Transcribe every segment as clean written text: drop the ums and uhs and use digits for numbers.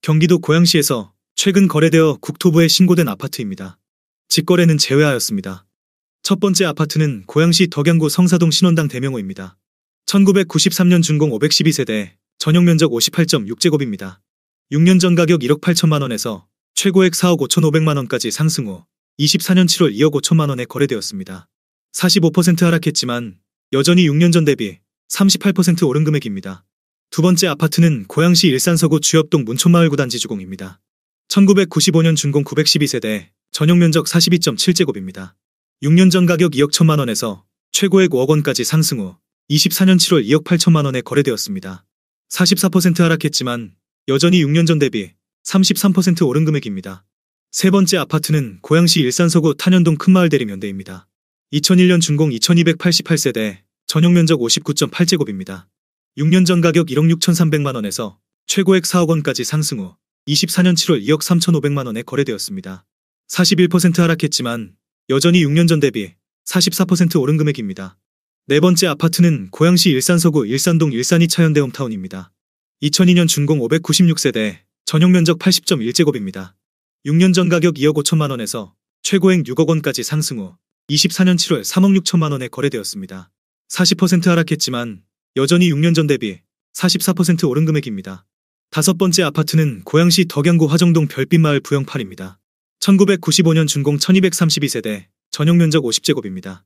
경기도 고양시에서 최근 거래되어 국토부에 신고된 아파트입니다. 직거래는 제외하였습니다. 첫 번째 아파트는 고양시 덕양구 성사동 신원당 대명호입니다. 1993년 준공 512세대, 전용면적 58.6제곱입니다. 6년 전 가격 1억 8천만원에서 최고액 4억 5,500만원까지 상승 후 24년 7월 2억 5천만원에 거래되었습니다. 45% 하락했지만 여전히 6년 전 대비 38% 오른 금액입니다. 두 번째 아파트는 고양시 일산서구 주엽동 문촌마을 9단지 주공입니다. 1995년 준공 912세대, 전용면적 42.7제곱입니다. 6년 전 가격 2억 1천만원에서 최고액 5억원까지 상승 후 24년 7월 2억 8천만원에 거래되었습니다. 44% 하락했지만 여전히 6년 전 대비 33% 오른 금액입니다. 세 번째 아파트는 고양시 일산서구 탄현동 큰마을 대림현대입니다. 2001년 준공 2288세대, 전용면적 59.8제곱입니다. 6년 전 가격 1억 6,300만원에서 최고액 4억원까지 상승 후 24년 7월 2억 3,500만원에 거래되었습니다. 41% 하락했지만 여전히 6년 전 대비 44% 오른 금액입니다. 네 번째 아파트는 고양시 일산서구 일산동 일산 2차 현대홈타운입니다. 2002년 준공 596세대, 전용면적 80.1제곱입니다. 6년 전 가격 2억 5천만원에서 최고액 6억원까지 상승 후 24년 7월 3억 6천만원에 거래되었습니다. 40% 하락했지만 여전히 6년 전 대비 44% 오른 금액입니다. 다섯 번째 아파트는 고양시 덕양구 화정동 별빛마을 부영8입니다. 1995년 준공 1232세대, 전용면적 50제곱입니다.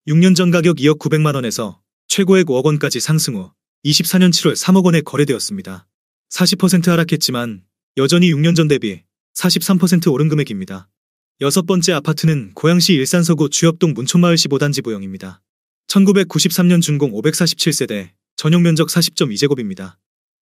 6년 전 가격 2억 900만원에서 최고액 5억원까지 상승 후 24년 7월 3억원에 거래되었습니다. 40% 하락했지만 여전히 6년 전 대비 43% 오른 금액입니다. 여섯 번째 아파트는 고양시 일산서구 주엽동 문촌마을 15단지 부영입니다. 1993년 준공 547세대, 전용면적 40.2제곱입니다.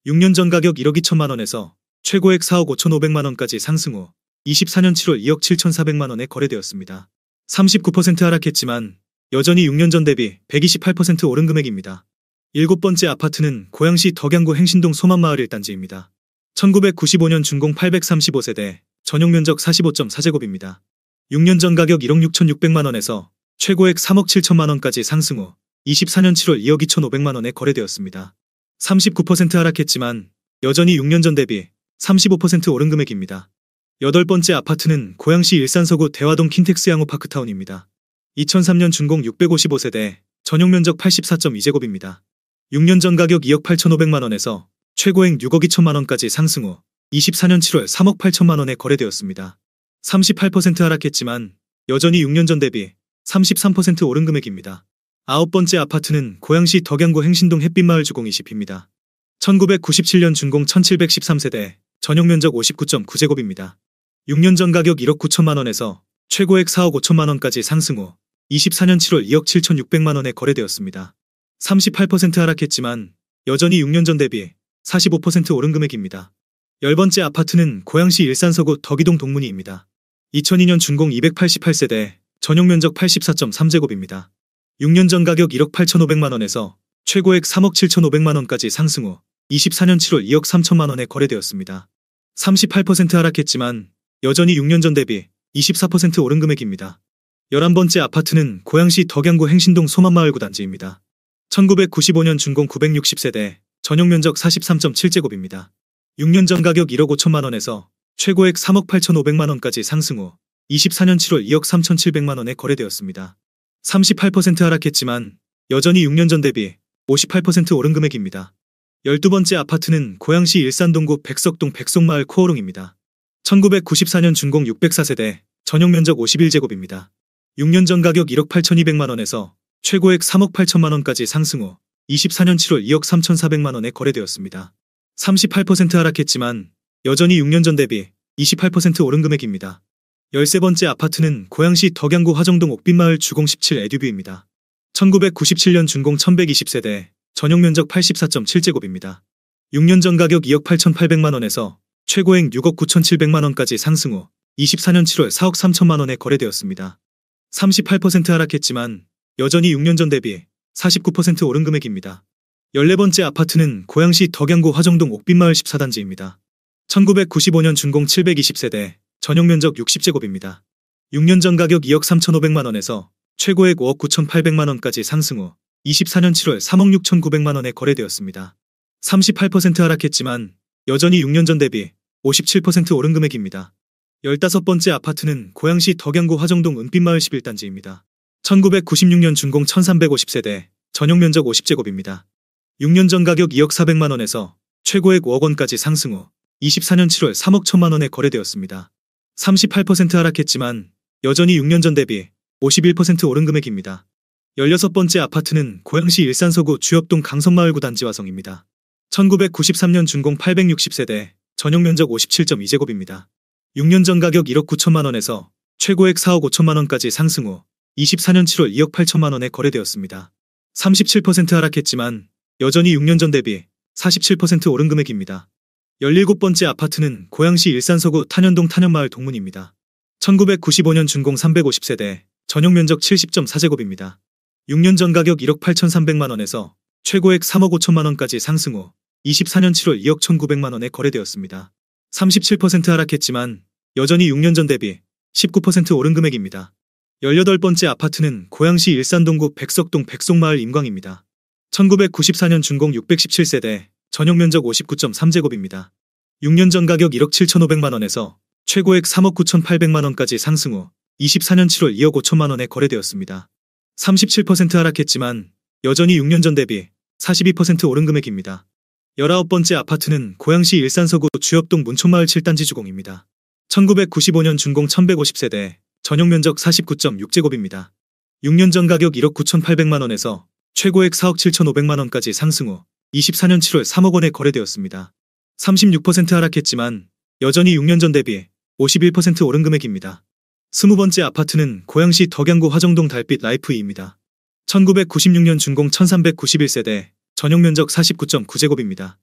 6년 전 가격 1억 2천만원에서 최고액 4억 5,500만원까지 상승 후 24년 7월 2억 7,400만원에 거래되었습니다. 39% 하락했지만 여전히 6년 전 대비 128% 오른 금액입니다. 일곱 번째 아파트는 고양시 덕양구 행신동 소만마을 1단지입니다. 1995년 준공 835세대, 전용면적 45.4제곱입니다. 6년 전 가격 1억 6,600만원에서 최고액 3억 7천만원까지 상승 후 24년 7월 2억 2,500만원에 거래되었습니다. 39% 하락했지만 여전히 6년 전 대비 35% 오른 금액입니다. 여덟 번째 아파트는 고양시 일산서구 대화동 킨텍스 양호파크타운입니다. 2003년 준공 655세대, 전용면적 84.2제곱입니다. 6년 전 가격 2억 8,500만원에서 최고액 6억 2천만원까지 상승 후 24년 7월 3억 8천만원에 거래되었습니다. 38% 하락했지만 여전히 6년 전 대비 33% 오른 금액입니다. 아홉 번째 아파트는 고양시 덕양구 행신동 햇빛마을 주공 20입니다. 1997년 준공 1713세대, 전용면적 59.9제곱입니다. 6년 전 가격 1억 9천만원에서 최고액 4억 5천만원까지 상승 후 24년 7월 2억 7,600만원에 거래되었습니다. 38% 하락했지만 여전히 6년 전 대비 45% 오른 금액입니다. 열 번째 아파트는 고양시 일산서구 덕이동 동문이입니다. 2002년 준공 288세대, 전용면적 84.3제곱입니다. 6년 전 가격 1억 8,500만원에서 최고액 3억 7,500만원까지 상승 후 24년 7월 2억 3천만원에 거래되었습니다. 38% 하락했지만 여전히 6년 전 대비 24% 오른 금액입니다. 11번째 아파트는 고양시 덕양구 행신동 소만마을 9단지입니다. 1995년 준공 960세대, 전용면적 43.7제곱입니다. 6년 전 가격 1억 5천만원에서 최고액 3억 8,500만원까지 상승 후 24년 7월 2억 3,700만원에 거래되었습니다. 38% 하락했지만 여전히 6년 전 대비 58% 오른 금액입니다. 12번째 아파트는 고양시 일산동구 백석동 백송마을 코오롱입니다. 1994년 준공 604세대, 전용면적 51제곱입니다. 6년 전 가격 1억 8,200만원에서 최고액 3억 8천만원까지 상승 후 24년 7월 2억 3,400만원에 거래되었습니다. 38% 하락했지만 여전히 6년 전 대비 28% 오른 금액입니다. 13번째 아파트는 고양시 덕양구 화정동 옥빛마을 주공 17 에듀뷰입니다. 1997년 준공 1120세대, 전용면적 84.7제곱입니다. 6년 전 가격 2억 8,800만원에서 최고액 6억 9,700만원까지 상승 후 24년 7월 4억 3천만원에 거래되었습니다. 38% 하락했지만 여전히 6년 전 대비 49% 오른 금액입니다. 14번째 아파트는 고양시 덕양구 화정동 옥빛마을 14단지입니다. 1995년 준공 720세대, 전용면적 60제곱입니다. 6년 전 가격 2억 3,500만원에서 최고액 5억 9,800만원까지 상승 후 24년 7월 3억 6,900만원에 거래되었습니다. 38% 하락했지만 여전히 6년 전 대비 57% 오른 금액입니다. 15번째 아파트는 고양시 덕양구 화정동 은빛마을 11단지입니다. 1996년 준공 1350세대, 전용면적 50제곱입니다. 6년 전 가격 2억 400만원에서 최고액 5억원까지 상승 후 24년 7월 3억 1천만원에 거래되었습니다. 38% 하락했지만 여전히 6년 전 대비 51% 오른 금액입니다. 16번째 아파트는 고양시 일산서구 주엽동 강성마을 9단지 화성입니다. 1993년 준공 860세대, 전용면적 57.2제곱입니다. 6년 전 가격 1억 9천만원에서 최고액 4억 5천만원까지 상승 후 24년 7월 2억 8천만원에 거래되었습니다. 37% 하락했지만 여전히 6년 전 대비 47% 오른 금액입니다. 17번째 아파트는 고양시 일산서구 탄현동 탄현마을 동문입니다. 1995년 준공 350세대, 전용면적 70.4제곱입니다. 6년 전 가격 1억 8,300만원에서 최고액 3억 5천만원까지 상승 후 24년 7월 2억 1,900만원에 거래되었습니다. 37% 하락했지만 여전히 6년 전 대비 19% 오른 금액입니다. 18번째 아파트는 고양시 일산동구 백석동 백송마을 임광입니다. 1994년 준공 617세대, 전용면적 59.3제곱입니다. 6년 전 가격 1억 7,500만원에서 최고액 3억 9,800만원까지 상승 후 24년 7월 2억 5천만원에 거래되었습니다. 37% 하락했지만 여전히 6년 전 대비 42% 오른 금액입니다. 19번째 아파트는 고양시 일산서구 주엽동 문촌마을 7단지 주공입니다. 1995년 준공 1150세대, 전용면적 49.6제곱입니다. 6년 전 가격 1억 9,800만원에서 최고액 4억 7,500만원까지 상승 후 24년 7월 3억원에 거래되었습니다. 36% 하락했지만 여전히 6년 전 대비 51% 오른 금액입니다. 20번째 아파트는 고양시 덕양구 화정동 달빛 라이프이입니다. 1996년 준공 1391세대, 전용면적 49.9제곱입니다.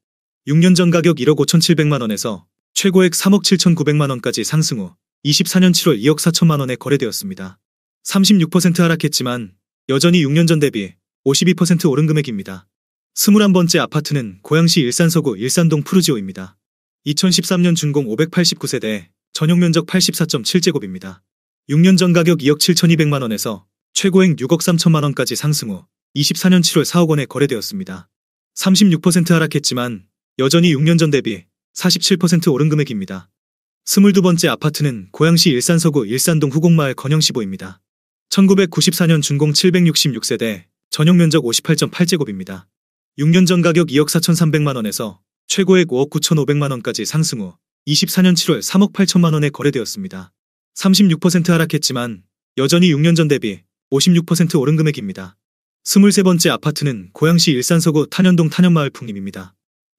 6년 전 가격 1억 5,700만원에서 최고액 3억 7,900만원까지 상승 후 24년 7월 2억 4천만원에 거래되었습니다. 36% 하락했지만 여전히 6년 전 대비 52% 오른 금액입니다. 21번째 아파트는 고양시 일산서구 일산동 푸르지오입니다. 2013년 준공 589세대, 전용면적 84.7제곱입니다. 6년 전 가격 2억 7,200만원에서 최고액 6억 3천만원까지 상승 후 24년 7월 4억원에 거래되었습니다. 36% 하락했지만 여전히 6년 전 대비 47% 오른 금액입니다. 22번째 아파트는 고양시 일산서구 일산동 후곡마을 건영시보입니다. 1994년 준공 766세대, 전용면적 58.8제곱입니다. 6년 전 가격 2억 4,300만원에서 최고액 5억 9,500만원까지 상승 후 24년 7월 3억 8천만원에 거래되었습니다. 36% 하락했지만 여전히 6년 전 대비 56% 오른 금액입니다. 23번째 아파트는 고양시 일산서구 탄현동 탄현마을 풍림입니다.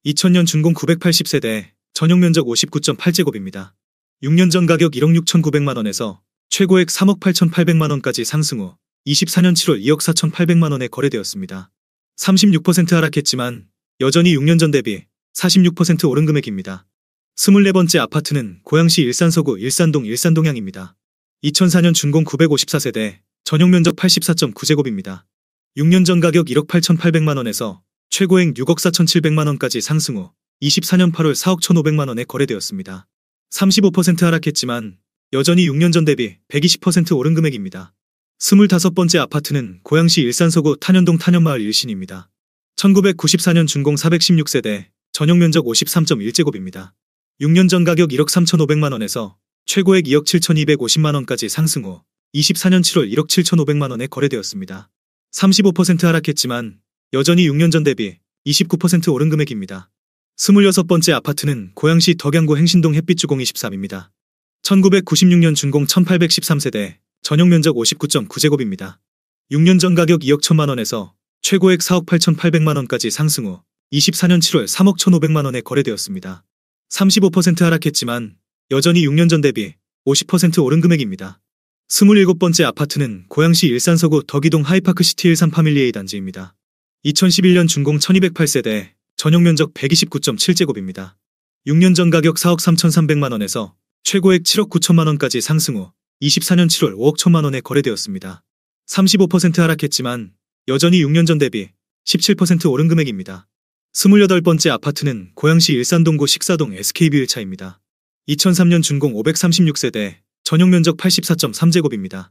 2000년 준공 980세대, 전용면적 59.8제곱입니다. 6년 전 가격 1억 6,900만원에서 최고액 3억 8,800만원까지 상승 후 24년 7월 2억 4,800만원에 거래되었습니다. 36% 하락했지만 여전히 6년 전 대비 46% 오른 금액입니다. 24번째 아파트는 고양시 일산서구 일산동 일산동향입니다. 2004년 준공 954세대, 전용면적 84.9제곱입니다. 6년 전 가격 1억 8,800만원에서 최고액 6억 4,700만원까지 상승 후 24년 8월 4억 1,500만원에 거래되었습니다. 35% 하락했지만 여전히 6년 전 대비 120% 오른 금액입니다. 25번째 아파트는 고양시 일산서구 탄현동 탄현마을 일신입니다. 1994년 준공 416세대, 전용면적 53.1제곱입니다. 6년 전 가격 1억 3,500만원에서 최고액 2억 7,250만원까지 상승 후 24년 7월 1억 7,500만원에 거래되었습니다. 35% 하락했지만 여전히 6년 전 대비 29% 오른 금액입니다. 26번째 아파트는 고양시 덕양구 행신동 햇빛주공 23입니다. 1996년 준공 1813세대, 전용면적 59.9제곱입니다. 6년 전 가격 2억 1천만원에서 최고액 4억 8,800만원까지 상승 후 24년 7월 3억 1,500만원에 거래되었습니다. 35% 하락했지만 여전히 6년 전 대비 50% 오른 금액입니다. 27번째 아파트는 고양시 일산서구 덕이동 하이파크시티 일산 파밀리 A 단지입니다. 2011년 준공 1208세대, 전용면적 129.7제곱입니다. 6년 전 가격 4억 3,300만원에서 최고액 7억 9천만원까지 상승 후 24년 7월 5억 1천만원에 거래되었습니다. 35% 하락했지만 여전히 6년 전 대비 17% 오른 금액입니다. 28번째 아파트는 고양시 일산동구 식사동 SK뷰 1차입니다. 2003년 준공 536세대, 전용면적 84.3제곱입니다.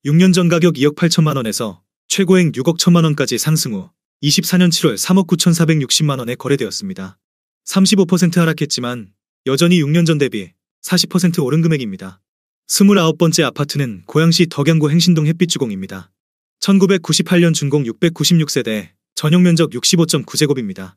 6년 전 가격 2억 8천만원에서 최고액 6억 1천만원까지 상승 후 24년 7월 3억 9,460만원에 거래되었습니다. 35% 하락했지만 여전히 6년 전 대비 40% 오른 금액입니다. 29번째 아파트는 고양시 덕양구 행신동 햇빛주공입니다. 1998년 준공 696세대, 전용면적 65.9제곱입니다.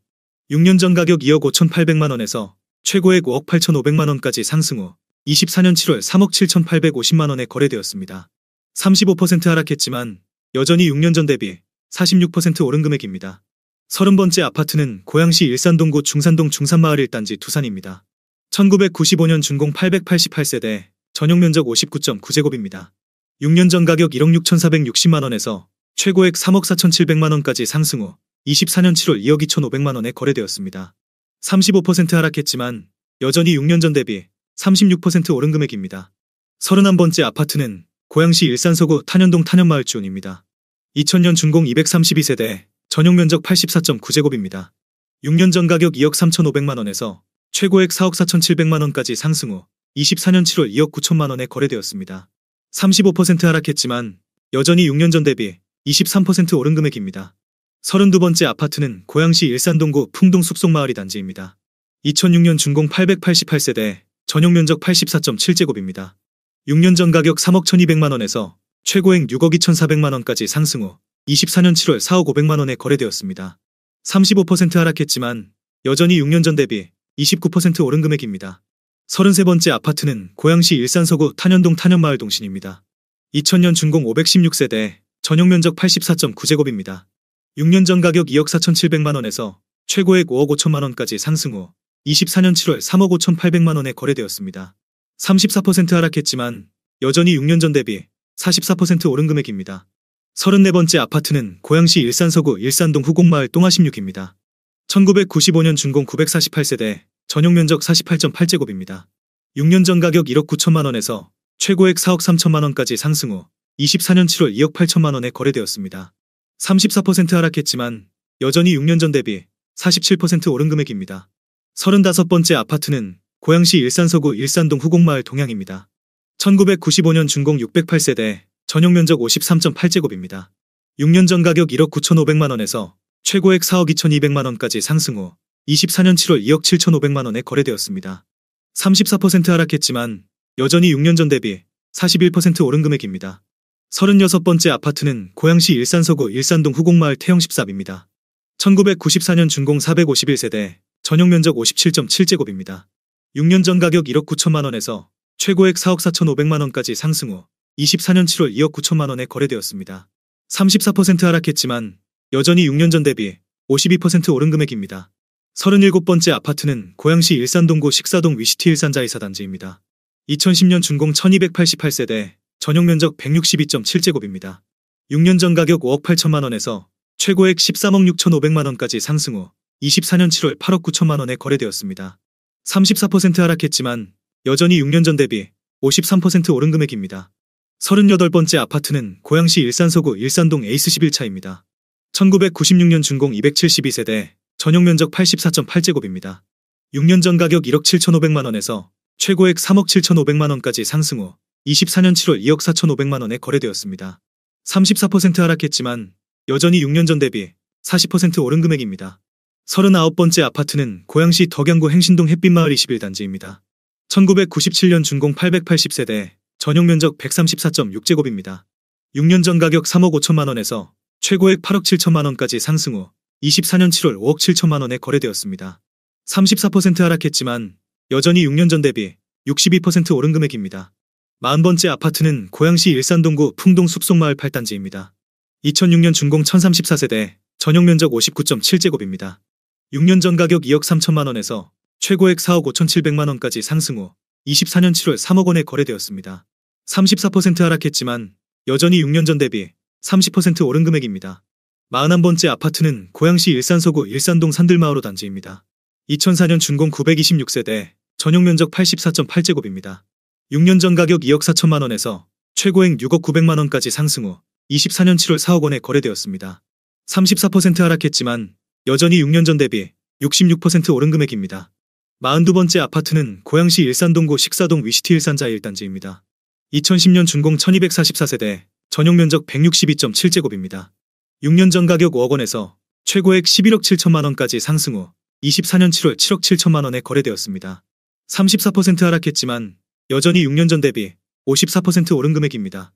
6년 전 가격 2억 5,800만원에서 최고액 5억 8,500만원까지 상승 후 24년 7월 3억 7,850만원에 거래되었습니다. 35% 하락했지만 여전히 6년 전 대비 46% 오른 금액입니다. 30번째 아파트는 고양시 일산동구 중산동 중산마을 1단지 두산입니다. 1995년 준공 888세대, 전용면적 59.9제곱입니다. 6년 전 가격 1억 6,460만원에서 최고액 3억 4,700만원까지 상승 후 24년 7월 2억 2,500만원에 거래되었습니다. 35% 하락했지만 여전히 6년 전 대비 36% 오른 금액입니다. 31번째 아파트는 고양시 일산서구 탄현동 탄현마을 주운입니다. 2000년 준공 232세대, 전용면적 84.9제곱입니다. 6년 전 가격 2억 3,500만원에서 최고액 4억 4,700만원까지 상승 후 24년 7월 2억 9천만원에 거래되었습니다. 35% 하락했지만 여전히 6년 전 대비 23% 오른 금액입니다. 32번째 아파트는 고양시 일산동구 풍동 숙속마을 2단지입니다. 2006년 준공 888세대, 전용면적 84.7제곱입니다. 6년 전 가격 3억 1,200만원에서 최고액 6억 2,400만원까지 상승 후 24년 7월 4억 500만원에 거래되었습니다. 35% 하락했지만 여전히 6년 전 대비 29% 오른 금액입니다. 33번째 아파트는 고양시 일산서구 탄현동 탄현마을 동신입니다. 2000년 준공 516세대, 전용면적 84.9제곱입니다. 6년 전 가격 2억 4,700만원에서 최고액 5억 5천만원까지 상승 후 24년 7월 3억 5,800만원에 거래되었습니다. 34% 하락했지만 여전히 6년 전 대비 44% 오른 금액입니다. 34번째 아파트는 고양시 일산서구 일산동 후곡마을 똥아16입니다. 1995년 준공 948세대, 전용면적 48.8제곱입니다. 6년 전 가격 1억 9천만원에서 최고액 4억 3천만원까지 상승 후 24년 7월 2억 8천만원에 거래되었습니다. 34% 하락했지만 여전히 6년 전 대비 47% 오른 금액입니다. 35번째 아파트는 고양시 일산서구 일산동 후곡마을 동양입니다. 1995년 준공 608세대, 전용면적 53.8제곱입니다. 6년 전 가격 1억 9,500만원에서 최고액 4억 2,200만원까지 상승 후 24년 7월 2억 7,500만원에 거래되었습니다. 34% 하락했지만 여전히 6년 전 대비 41% 오른 금액입니다. 36번째 아파트는 고양시 일산서구 일산동 후곡마을 태영14입니다. 1994년 준공 451세대, 전용면적 57.7제곱입니다. 6년 전 가격 1억 9천만원에서 최고액 4억 4,500만원까지 상승 후 24년 7월 2억 9천만원에 거래되었습니다. 34% 하락했지만 여전히 6년 전 대비 52% 오른 금액입니다. 37번째 아파트는 고양시 일산동구 식사동 위시티 일산자이사단지입니다. 2010년 준공 1288세대, 전용면적 162.7제곱입니다. 6년 전 가격 5억 8천만원에서 최고액 13억 6,500만원까지 상승 후 24년 7월 8억 9천만원에 거래되었습니다. 34% 하락했지만 여전히 6년 전 대비 53% 오른 금액입니다. 38번째 아파트는 고양시 일산서구 일산동 에이스 11차입니다. 1996년 준공 272세대, 전용면적 84.8제곱입니다. 6년 전 가격 1억 7,500만원에서 최고액 3억 7,500만원까지 상승 후 24년 7월 2억 4,500만원에 거래되었습니다. 34% 하락했지만 여전히 6년 전 대비 40% 오른 금액입니다. 39번째 아파트는 고양시 덕양구 행신동 햇빛마을 21단지입니다. 1997년 준공 880세대, 전용면적 134.6제곱입니다. 6년 전 가격 3억 5천만원에서 최고액 8억 7천만원까지 상승 후 24년 7월 5억 7천만원에 거래되었습니다. 34% 하락했지만 여전히 6년 전 대비 62% 오른 금액입니다. 40번째 아파트는 고양시 일산동구 풍동 숙속마을 8단지입니다. 2006년 준공 1034세대, 전용면적 59.7제곱입니다. 6년 전 가격 2억 3천만원에서 최고액 4억 5,700만원까지 상승 후 24년 7월 3억원에 거래되었습니다. 34% 하락했지만 여전히 6년 전 대비 30% 오른 금액입니다. 41번째 아파트는 고양시 일산서구 일산동 산들마을 5단지입니다. 2004년 준공 926세대, 전용면적 84.8제곱입니다. 6년 전 가격 2억 4천만원에서 최고액 6억 900만원까지 상승 후 24년 7월 4억원에 거래되었습니다. 34% 하락했지만 여전히 6년 전 대비 66% 오른 금액입니다. 42번째 아파트는 고양시 일산동구 식사동 위시티 일산자 1단지입니다. 2010년 준공 1244세대, 전용면적 162.7제곱입니다. 6년 전 가격 5억원에서 최고액 11억 7천만원까지 상승 후 24년 7월 7억 7천만원에 거래되었습니다. 34% 하락했지만 여전히 6년 전 대비 54% 오른 금액입니다.